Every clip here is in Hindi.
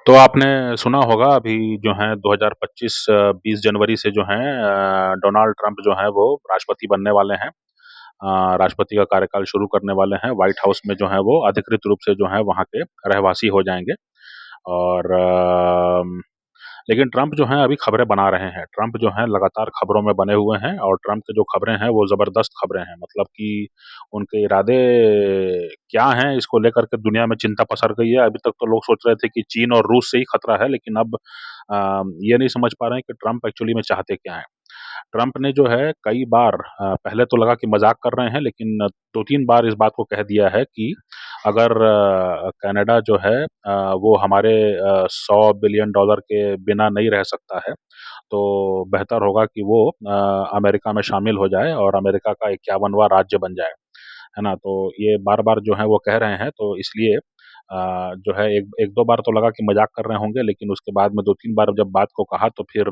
तो आपने सुना होगा अभी जो है 2025 20 जनवरी से जो है डोनाल्ड ट्रंप जो है वो राष्ट्रपति बनने वाले हैं। राष्ट्रपति का कार्यकाल शुरू करने वाले हैं। व्हाइट हाउस में जो है वो अधिकृत रूप से जो है वहाँ के रहवासी हो जाएंगे। और लेकिन ट्रंप जो हैं अभी खबरें बना रहे हैं। ट्रंप जो हैं लगातार खबरों में बने हुए हैं और ट्रंप की जो खबरें हैं वो ज़बरदस्त खबरें हैं। मतलब कि उनके इरादे क्या हैं इसको लेकर के दुनिया में चिंता पसर गई है। अभी तक तो लोग सोच रहे थे कि चीन और रूस से ही खतरा है, लेकिन अब ये नहीं समझ पा रहे हैं कि ट्रंप एक्चुअली में चाहते क्या हैं। ट्रंप ने जो है कई बार पहले तो लगा कि मजाक कर रहे हैं, लेकिन 2-3 बार इस बात को कह दिया है कि अगर कनाडा जो है वो हमारे $100 बिलियन के बिना नहीं रह सकता है, तो बेहतर होगा कि वो अमेरिका में शामिल हो जाए और अमेरिका का 51वां राज्य बन जाए, है ना? तो ये बार-बार जो है वो कह रहे हैं, तो इसलिए जो है एक 1-2 बार तो लगा कि मजाक कर रहे होंगे, लेकिन उसके बाद में 2-3 बार जब बात को कहा तो फिर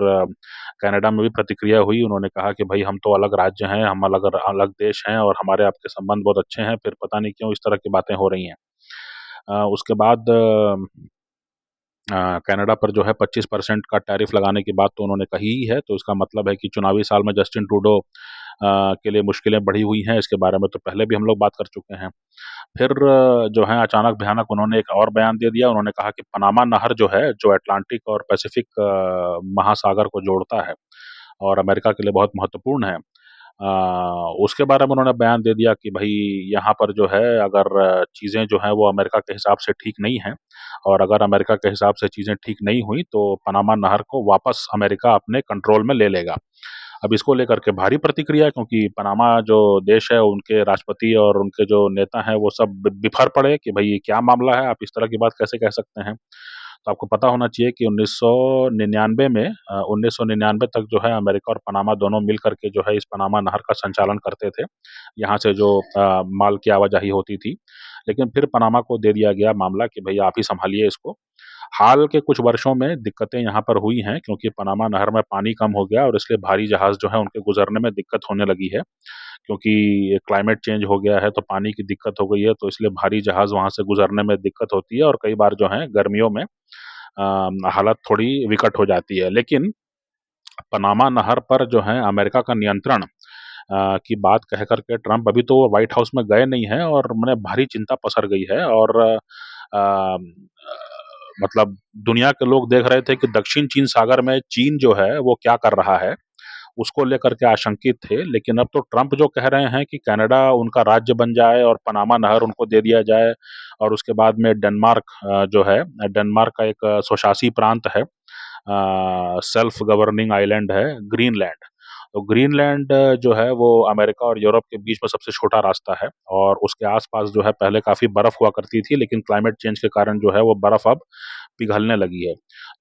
कनाडा में भी प्रतिक्रिया हुई। उन्होंने कहा कि भई हम तो अलग राज्य हैं, हम अलग अलग देश हैं और हमारे आपके संबंध बहुत अच्छे हैं, फिर पता नहीं क्यों इस तरह की बातें हो रही हैं। उसके बाद कनाडा पर जो है 25% का टैरिफ लगाने की बात तो उन्होंने कही ही है, तो इसका मतलब है कि चुनावी साल में जस्टिन ट्रूडो के लिए मुश्किलें बढ़ी हुई हैं। इसके बारे में तो पहले भी हम लोग बात कर चुके हैं। फिर जो है अचानक भयानक उन्होंने एक और बयान दे दिया। उन्होंने कहा कि पनामा नहर जो है, जो अटलांटिक और पैसिफिक महासागर को जोड़ता है और अमेरिका के लिए बहुत महत्वपूर्ण है। उसके बारे में उन्होंने बयान दे दिया कि भई यहाँ पर जो है अगर चीज़ें जो हैं वो अमेरिका के हिसाब से ठीक नहीं हैं और अगर अमेरिका के हिसाब से चीज़ें ठीक नहीं हुई तो पनामा नहर को वापस अमेरिका अपने कंट्रोल में ले लेगा। अब इसको लेकर के भारी प्रतिक्रिया है, क्योंकि पनामा जो देश है उनके राष्ट्रपति और उनके जो नेता हैं वो सब बिफर पड़े कि भई ये क्या मामला है, आप इस तरह की बात कैसे कह सकते हैं? तो आपको पता होना चाहिए कि 1999 में 1999 तक जो है अमेरिका और पनामा दोनों मिल कर के जो है इस पनामा नहर का संचालन करते थे। यहाँ से जो माल की आवाजाही होती थी। लेकिन फिर पनामा को दे दिया गया मामला कि भई आप ही सँभालिए इसको। हाल के कुछ वर्षों में दिक्कतें यहाँ पर हुई हैं, क्योंकि पनामा नहर में पानी कम हो गया और इसलिए भारी जहाज़ जो है उनके गुज़रने में दिक्कत होने लगी है। क्योंकि क्लाइमेट चेंज हो गया है तो पानी की दिक्कत हो गई है, तो इसलिए भारी जहाज़ वहाँ से गुज़रने में दिक्कत होती है और कई बार जो है गर्मियों में हालत थोड़ी विकट हो जाती है। लेकिन पनामा नहर पर जो है अमेरिका का नियंत्रण की बात कह कर के ट्रंप अभी तो व्हाइट हाउस में गए नहीं हैं और मने भारी चिंता पसर गई है। और मतलब दुनिया के लोग देख रहे थे कि दक्षिण चीन सागर में चीन जो है वो क्या कर रहा है, उसको लेकर के आशंकित थे। लेकिन अब तो ट्रंप जो कह रहे हैं कि कनाडा उनका राज्य बन जाए और पनामा नहर उनको दे दिया जाए और उसके बाद में डेनमार्क जो है, डेनमार्क का एक स्वशासी प्रांत है, सेल्फ गवर्निंग आइलैंड है ग्रीनलैंड। तो ग्रीनलैंड जो है वो अमेरिका और यूरोप के बीच में सबसे छोटा रास्ता है और उसके आस-पास जो है पहले काफ़ी बर्फ हुआ करती थी, लेकिन क्लाइमेट चेंज के कारण जो है वो बर्फ अब पिघलने लगी है।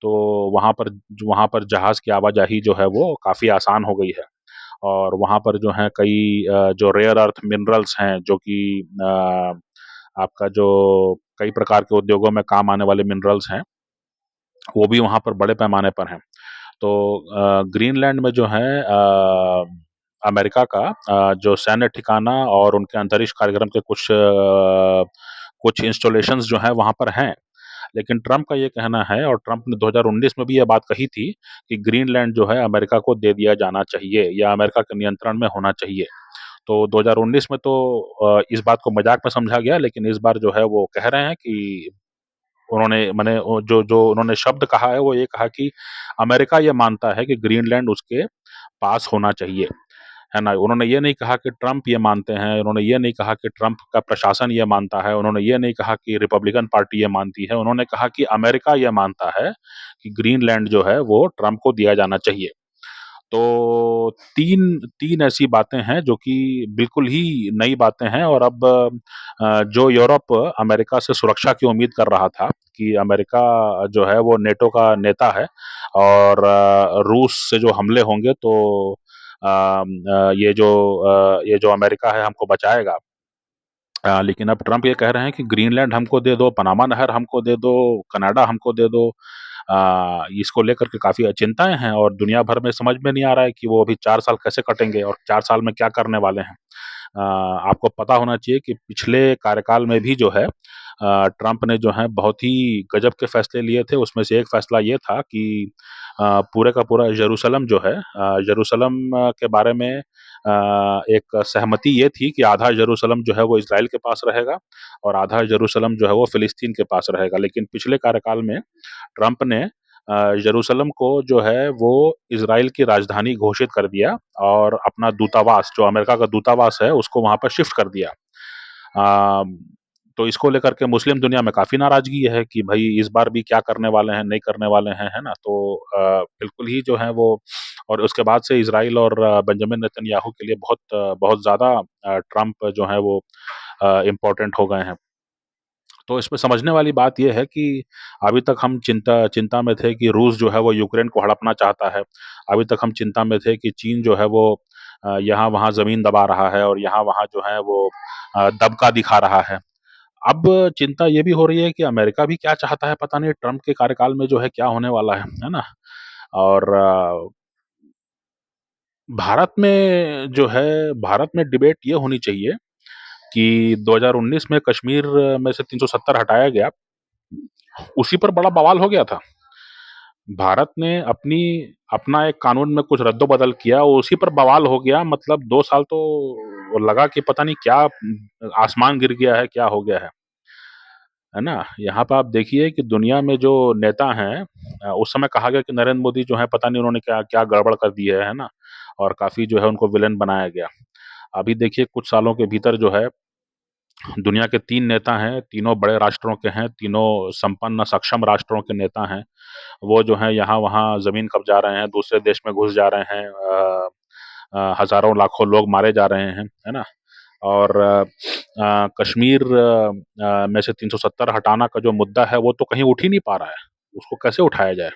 तो वहाँ पर जहाज़ की आवाजाही जो है वो काफ़ी आसान हो गई है और वहाँ पर जो है कई जो रेयर अर्थ मिनरल्स हैं जो कि आपका जो कई प्रकार के उद्योगों में काम आने वाले मिनरल्स हैं, वो भी वहाँ पर बड़े पैमाने पर हैं। तो ग्रीनलैंड में जो है अमेरिका का जो सैन्य ठिकाना और उनके अंतरिक्ष कार्यक्रम के कुछ इंस्टॉलेशंस जो हैं वहाँ पर हैं। लेकिन ट्रंप का ये कहना है और ट्रंप ने 2019 में भी ये बात कही थी कि ग्रीनलैंड जो है अमेरिका को दे दिया जाना चाहिए या अमेरिका के नियंत्रण में होना चाहिए। तो 2019 में तो इस बात को मज़ाक में समझा गया, लेकिन इस बार जो है वो कह रहे हैं कि उन्होंने माने वो जो जो उन्होंने शब्द कहा है वो ये कहा कि अमेरिका ये मानता है कि ग्रीनलैंड उसके पास होना चाहिए, है ना? उन्होंने ये नहीं कहा कि ट्रंप ये मानते हैं, उन्होंने ये नहीं कहा कि ट्रंप का प्रशासन ये मानता है, उन्होंने ये नहीं कहा कि रिपब्लिकन पार्टी ये मानती है, उन्होंने कहा कि अमेरिका ये मानता है कि ग्रीनलैंड जो है वो ट्रंप को दिया जाना चाहिए। तो 3 ऐसी बातें हैं जो कि बिल्कुल ही नई बातें हैं और अब जो यूरोप अमेरिका से सुरक्षा की उम्मीद कर रहा था कि अमेरिका जो है वो नेटो का नेता है और रूस से जो हमले होंगे तो ये जो अमेरिका है हमको बचाएगा। लेकिन अब ट्रंप ये कह रहे हैं कि ग्रीनलैंड हमको दे दो, पनामा नहर हमको दे दो, कनाडा हमको दे दो। इसको लेकर के काफ़ी चिंताएँ हैं और दुनिया भर में समझ में नहीं आ रहा है कि वो अभी 4 साल कैसे कटेंगे और 4 साल में क्या करने वाले हैं। आपको पता होना चाहिए कि पिछले कार्यकाल में भी जो है ट्रंप ने जो है बहुत ही गजब के फैसले लिए थे। उसमें से एक फैसला ये था कि पूरे का पूरा यरूशलेम जो है, यरूशलेम के बारे में एक सहमति ये थी कि आधा यरूशलेम जो है वो इज़राइल के पास रहेगा और आधा यरूशलेम जो है वो फ़िलिस्तीन के पास रहेगा। लेकिन पिछले कार्यकाल में ट्रंप ने यरूशलेम को जो है वो इज़राइल की राजधानी घोषित कर दिया और अपना दूतावास, जो अमेरिका का दूतावास है, उसको वहाँ पर शिफ्ट कर दिया। तो इसको लेकर के मुस्लिम दुनिया में काफ़ी नाराज़गी है कि भई इस बार भी क्या करने वाले हैं, नहीं करने वाले हैं, है ना? तो बिल्कुल ही जो है वो, और उसके बाद से इज़राइल और बेंजामिन नेतन्याहू के लिए बहुत ज़्यादा ट्रंप जो है वो इम्पोर्टेंट हो गए हैं। तो इसमें समझने वाली बात ये है कि अभी तक हम चिंता चिंता में थे कि रूस जो है वो यूक्रेन को हड़पना चाहता है। अभी तक हम चिंता में थे कि चीन जो है वो यहाँ-वहाँ ज़मीन दबा रहा है और यहाँ-वहाँ जो है वो दबका दिखा रहा है। अब चिंता ये भी हो रही है कि अमेरिका भी क्या चाहता है पता नहीं, ट्रंप के कार्यकाल में जो है क्या होने वाला है ना? और भारत में डिबेट ये होनी चाहिए कि 2019 में कश्मीर में से 370 हटाया गया, उसी पर बड़ा बवाल हो गया था। भारत ने अपना एक कानून में कुछ रद्दो-बदल किया, उसी पर बवाल हो गया। मतलब 2 साल तो लगा कि पता नहीं क्या आसमान गिर गया है, क्या हो गया है ना? यहाँ पे आप देखिए कि दुनिया में जो नेता हैं, उस समय कहा गया कि नरेंद्र मोदी जो हैं पता नहीं उन्होंने क्या क्या गड़बड़ कर दी है ना? और काफ़ी जो है उनको विलेन बनाया गया। अभी देखिए कुछ सालों के भीतर जो है दुनिया के 3 नेता हैं, तीनों बड़े राष्ट्रों के हैं, तीनों संपन्न सक्षम राष्ट्रों के नेता हैं। वो जो है यहाँ-वहाँ ज़मीन कब्जा रहे हैं, दूसरे देश में घुस जा रहे हैं, हज़ारों लाखों लोग मारे जा रहे हैं, है ना? और कश्मीर में से 370 हटाना का जो मुद्दा है, वो तो कहीं उठ ही नहीं पा रहा है। उसको कैसे उठाया जाए?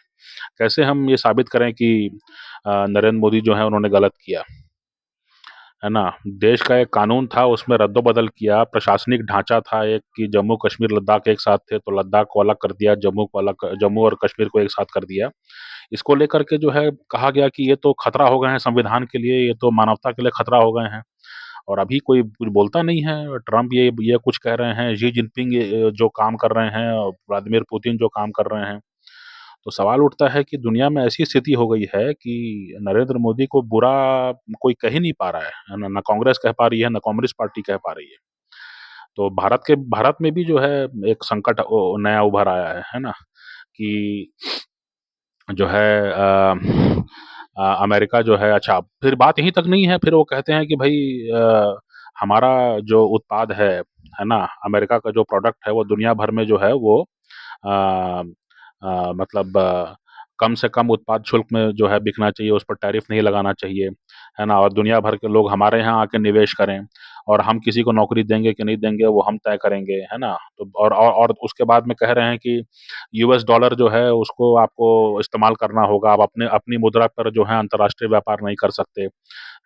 कैसे हम ये साबित करें कि नरेंद्र मोदी जो हैं उन्होंने गलत किया, है ना? देश का एक कानून था, उसमें रद्दो-बदल किया, प्रशासनिक ढाँचा था एक कि जम्मू, कश्मीर, लद्दाख एक साथ थे, तो लद्दाख को अलग कर दिया, जम्मू और कश्मीर को एक साथ कर दिया। इसको लेकर के जो है कहा गया कि ये तो खतरा हो गए हैं संविधान के लिए, ये तो मानवता के लिए खतरा हो गए हैं। और अभी कोई कुछ बोलता नहीं है। ट्रंप ये कुछ कह रहे हैं, शी जिनपिंग जो काम कर रहे हैं और व्लादिमीर पुतिन जो काम कर रहे हैं। तो सवाल उठता है कि दुनिया में ऐसी स्थिति हो गई है कि नरेंद्र मोदी को बुरा कोई कह ही नहीं पा रहा है ना? ना कांग्रेस कह पा रही है, ना कम्युनिस्ट पार्टी कह पा रही है। तो भारत में भी जो है एक संकट नया उभर आया है ना? कि जो है अमेरिका जो है, अच्छा फिर बात यहीं तक नहीं है, फिर वो कहते हैं कि भई हमारा जो उत्पाद है ना? अमेरिका का जो प्रोडक्ट है वो दुनिया भर में जो है वो अ मतलब कम से कम उत्पाद शुल्क में जो है बिकना चाहिए, उस पर टैरिफ नहीं लगाना चाहिए, है ना? और दुनिया भर के लोग हमारे यहाँ आके निवेश करें और हम किसी को नौकरी देंगे कि नहीं देंगे वो हम तय करेंगे, है ना? तो और उसके बाद में कह रहे हैं कि यूएस डॉलर जो है उसको आपको इस्तेमाल करना होगा, आप अपनी मुद्रा पर जो है अंतर्राष्ट्रीय व्यापार नहीं कर सकते,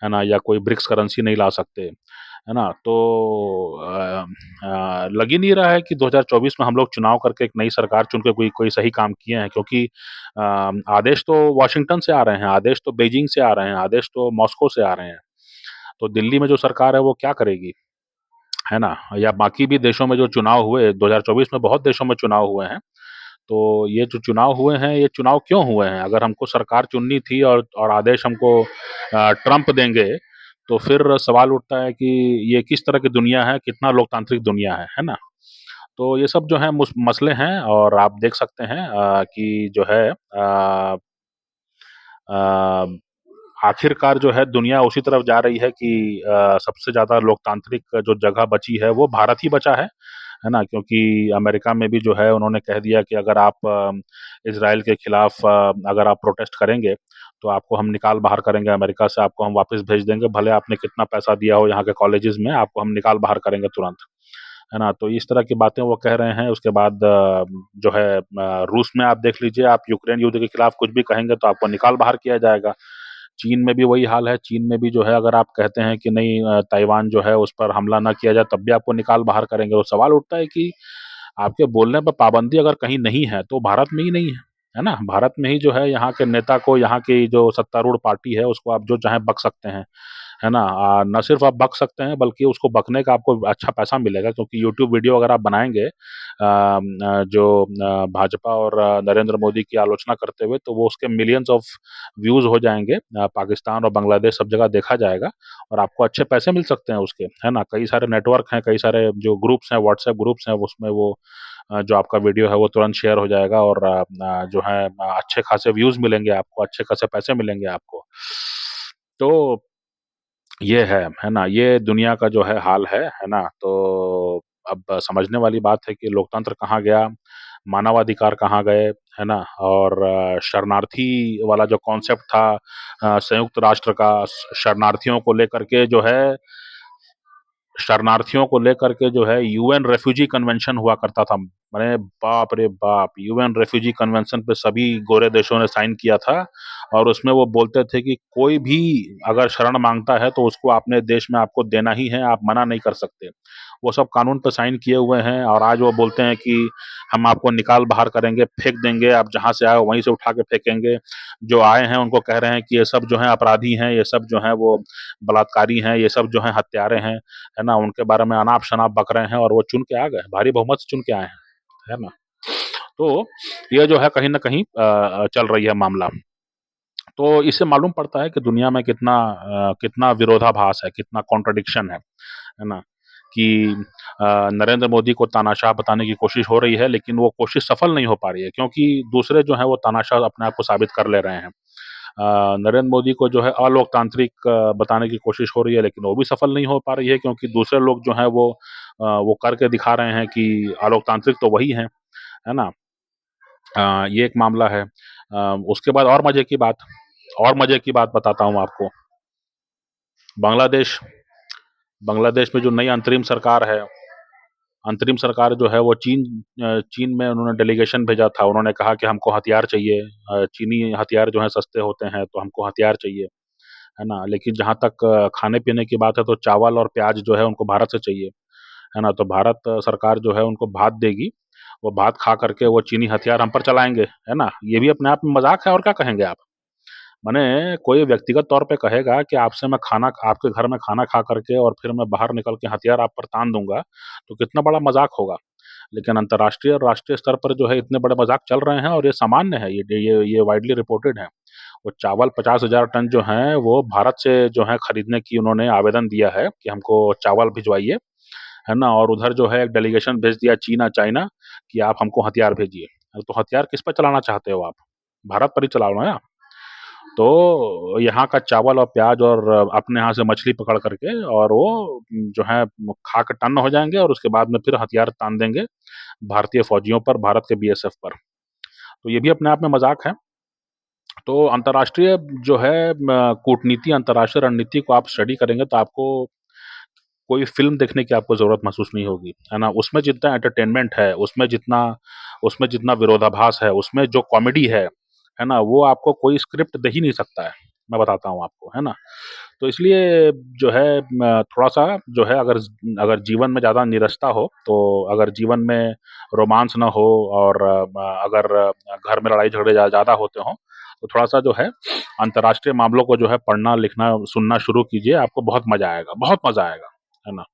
है ना? या कोई ब्रिक्स करेंसी नहीं ला सकते, है ना? तो लग ही नहीं रहा है कि 2024 में हम लोग चुनाव करके एक नई सरकार चुन के कोई कोई सही काम किए हैं, क्योंकि आदेश तो वाशिंगटन से आ रहे हैं, आदेश तो बीजिंग से आ रहे हैं, आदेश तो मॉस्को से आ रहे हैं। तो दिल्ली में जो सरकार है वो क्या करेगी, है ना? या बाकी भी देशों में जो चुनाव हुए, 2024 में बहुत देशों में चुनाव हुए हैं। तो ये जो चुनाव हुए हैं, ये चुनाव क्यों हुए हैं? अगर हमको सरकार चुननी थी और आदेश हमको ट्रंप देंगे, तो फिर सवाल उठता है कि ये किस तरह की दुनिया है, कितना लोकतांत्रिक दुनिया है ना? तो ये सब जो है मसले हैं और आप देख सकते हैं कि जो है अ, आखिरकार जो है दुनिया उसी तरफ जा रही है कि सबसे ज़्यादा लोकतांत्रिक जो जगह बची है, वो भारत ही बचा है ना? क्योंकि अमेरिका में भी जो है उन्होंने कह दिया कि अगर आप इज़राइल के खिलाफ अगर आप प्रोटेस्ट करेंगे, तो आपको हम निकाल बाहर करेंगे अमेरिका से, आपको हम वापस भेज देंगे, भले आपने कितना पैसा दिया हो यहाँ के कॉलेजेस में, आपको हम निकाल बाहर करेंगे तुरंत। है ना? तो इस तरह की बातें वो कह रहे हैं। उसके बाद जो है रूस में आप देख लीजिए, आप यूक्रेन युद्ध के खिलाफ कुछ भी कहेंगे तो आपको निकाल बाहर किया जाएगा। चीन में भी वही हाल है, चीन में भी जो है अगर आप कहते हैं कि नहीं ताइवान जो है उस पर हमला ना किया जाए तब भी आपको निकाल बाहर करेंगे। तो सवाल उठता है कि आपके बोलने पे पाबंदी अगर कहीं नहीं है, तो भारत में ही नहीं है ना? भारत में ही जो है यहाँ के नेता को, यहाँ की जो सत्तारूढ़ पार्टी है उसको आप जो चाहें बक सकते हैं। है ना? ना सिर्फ़ आप बक सकते हैं बल्कि उसको बकने का आपको अच्छा पैसा मिलेगा क्योंकि यूट्यूब वीडियो अगर आप बनाएँगे जो भाजपा और नरेंद्र मोदी की आलोचना करते हुए तो वो उसके मिलियंस ऑफ व्यूज़ हो जाएँगे। पाकिस्तान और बांग्लादेश सब जगह देखा जाएगा और आपको अच्छे पैसे मिल सकते हैं उसके, है ना? कई सारे नेटवर्क हैं, कई सारे जो ग्रुप्स हैं, व्हाट्सएप ग्रुप्स हैं, उसमें वो जो आपका वीडियो है वो तुरंत शेयर हो जाएगा और जो है अच्छे खासे व्यूज़ मिलेंगे आपको, अच्छे खासे पैसे मिलेंगे आपको। तो ये है ना? ये दुनिया का जो है हाल है ना? तो अब समझने वाली बात है कि लोकतंत्र कहाँ गया, मानवाधिकार कहाँ गए, है ना? और शरणार्थी वाला जो कॉन्सेप्ट था संयुक्त राष्ट्र का शरणार्थियों को लेकर के जो है शरणार्थियों को लेकर के जो है यूएन रेफ्यूजी कन्वेंशन हुआ करता था। अरे बाप रे बाप! यूएन रेफ्यूजी कन्वेंशन पे सभी गोरे देशों ने साइन किया था और उसमें वो बोलते थे कि कोई भी अगर शरण माँगता है तो उसको अपने देश में आपको देना ही है, आप मना नहीं कर सकते। वो सब कानून पे साइन किए हुए हैं और आज वो बोलते हैं कि हम आपको निकाल बाहर करेंगे, फेंक देंगे, आप जहाँ से आए हो वहीं से उठा के फेंकेंगे। जो आए हैं उनको कह रहे हैं कि ये सब जो हैं अपराधी हैं, ये सब जो हैं वो बलात्कारी हैं, ये सब जो हैं हत्यारे हैं। है ना? उनके बारे में अनाप-शनाप बक रहे हैं और वो चुन के आ गए, भारी बहुमत से चुन के आए हैं, है ना? तो ये जो है कहीं न कहीं चल रही है मामला। तो इससे मालूम पड़ता है कि दुनिया में कितना विरोधाभास है, कितना कॉन्ट्रडिक्शन है ना? कि नरेंद्र मोदी को तानाशाह बताने की कोशिश हो रही है, लेकिन वो कोशिश सफल नहीं हो पा रही है क्योंकि दूसरे जो हैं वो तानाशाह अपने आप को साबित कर ले रहे हैं। नरेंद्र मोदी को जो है अलोकतांत्रिक बताने की कोशिश हो रही है, लेकिन वो भी सफल नहीं हो पा रही है क्योंकि दूसरे लोग जो हैं वो करके दिखा रहे हैं कि अलोकतांत्रिक तो वही हैं, है ना? ये एक मामला है। उसके बाद और मज़े की बात बताता हूँ आपको। बांग्लादेश बांग्लादेश में जो नई अंतरिम सरकार जो है वो चीन में उन्होंने डेलीगेशन भेजा था। उन्होंने कहा कि हमको हथियार चाहिए। चीनी हथियार जो हैं सस्ते होते हैं, तो हमको हथियार चाहिए। है ना? लेकिन जहाँ तक खाने-पीने की बात है तो चावल और प्याज़ जो है उनको भारत से चाहिए, है ना? तो भारत सरकार जो है उनको भात देगी, वो भात खा कर के वो चीनी हथियार हम पर चलाएँगे, है ना? ये भी अपने आप में मज़ाक है और क्या कहेंगे आप? माने कोई व्यक्तिगत तौर पे कहेगा कि आपके घर में खाना खा कर के और फिर मैं बाहर निकल के हथियार आप पर तान दूँगा, तो कितना बड़ा मज़ाक होगा। लेकिन अंतर्राष्ट्रीय और राष्ट्रीय स्तर पर जो है इतने बड़े मज़ाक चल रहे हैं और ये सामान्य है, ये वाइडली रिपोर्टेड है। वो चावल 50,000 टन जो हैं, वो भारत से जो है खरीदने की उन्होंने आवेदन दिया है कि हमको चावल भिजवाइए, है ना? और उधर जो है एक डेलीगेशन भेज दिया चीन और चाइना कि आप हमको हथियार भेजिए। तो हथियार किस पे चलाना चाहते हो आप? भारत पर ही चलाओ ना। तो यहाँ का चावल और प्याज़ और अपने यहाँ से मछली पकड़ कर के और वो जो है खा के टन्न हो जाएँगे और उसके बाद में फिर हथियार तान देंगे भारतीय फ़ौजियों पर, भारत के बीएसएफ पर। तो ये भी अपने आप में मज़ाक है। तो अंतर्राष्ट्रीय जो है कूटनीति, अंतर्राष्ट्रीय रणनीति को आप स्टडी करेंगे तो आपको कोई फ़िल्म देखने की आपको ज़रूरत महसूस नहीं होगी, है ना? उसमें जितना विरोधाभास है, उसमें जो कॉमेडी है ना? वो आपको कोई स्क्रिप्ट दे ही नहीं सकता है। मैं बताता हूँ आपको, है ना? तो इसलिए जो है थोड़ा-सा जो है अगर जीवन में ज़्यादा नीरसता हो, तो अगर जीवन में रोमांस ना हो और अगर घर में लड़ाई-झगड़े ज़्यादा होते हों, तो थोड़ा-सा जो है अंतर्राष्ट्रीय मामलों को जो है पढ़ना, लिखना, सुनना शुरू कीजिए, आपको बहुत मज़ा आएगा, है ना?